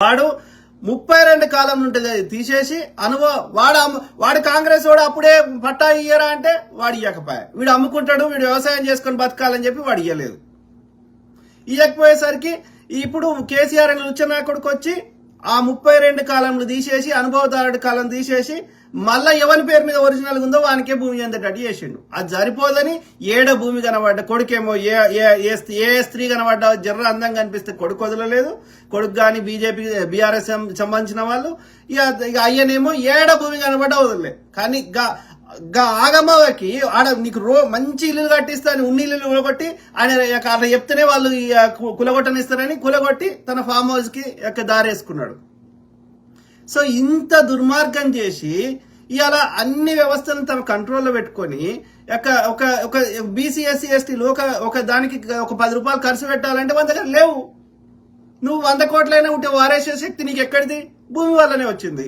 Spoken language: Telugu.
వాడు 32 కాలం ఉంటుంది తీసేసి వాడు కాంగ్రెస్ వాడు అప్పుడే పట్టా ఇయ్యరా అంటే వాడు ఇయ్యకపోయా. వీడు అమ్ముకుంటాడు, వీడు వ్యవసాయం చేసుకుని బతకాలని చెప్పి వాడు ఇయ్యలేదు. ఇయ్యకపోయేసరికి ఇప్పుడు కేసీఆర్ అని ఉచ్చనాయకుడికి వచ్చి ఆ 32 కాలంలో తీసేసి అనుభవదారుడి కాలం తీసేసి మళ్ళా ఎవరి పేరు మీద ఒరిజినల్ ఉందో వానికే భూమి అందేటట్టు చేసిండు. అది సరిపోదని ఏడ భూమి కనబడ్డ కొడుకేమో ఏ స్త్రీ కనబడ్డ జర్ర అందంగా కనిపిస్తే కొడుకు వదలలేదు. కొడుకు గాని బీజేపీ బీఆర్ఎస్ సంబంధించిన వాళ్ళు ఇక అయ్యనేమో ఏడ భూమి కనబడ్డ వదలలే. కానీ ఆగమ్మకి ఆడ నీకు మంచి ఇల్లు కట్టిస్తా అని ఉన్ని ఇల్లు కులగొట్టి ఆయన అట్లా చెప్తేనే వాళ్ళు కులగొట్టనిస్తారని కులగొట్టి తన ఫామ్ హౌస్ కి దారేసుకున్నాడు. సో ఇంత దుర్మార్గం చేసి ఇవాళ అన్ని వ్యవస్థలను తమ కంట్రోల్లో పెట్టుకొని ఒక బీసీ ఎస్సీ ఎస్టీలు ఒక దానికి ఒక 10 రూపాయలు ఖర్చు పెట్టాలంటే మన దగ్గర లేవు. నువ్వు 100 కోట్లైనా ఉంటే వారేసే శక్తి నీకు ఎక్కడిది? భూమి వల్లనే వచ్చింది.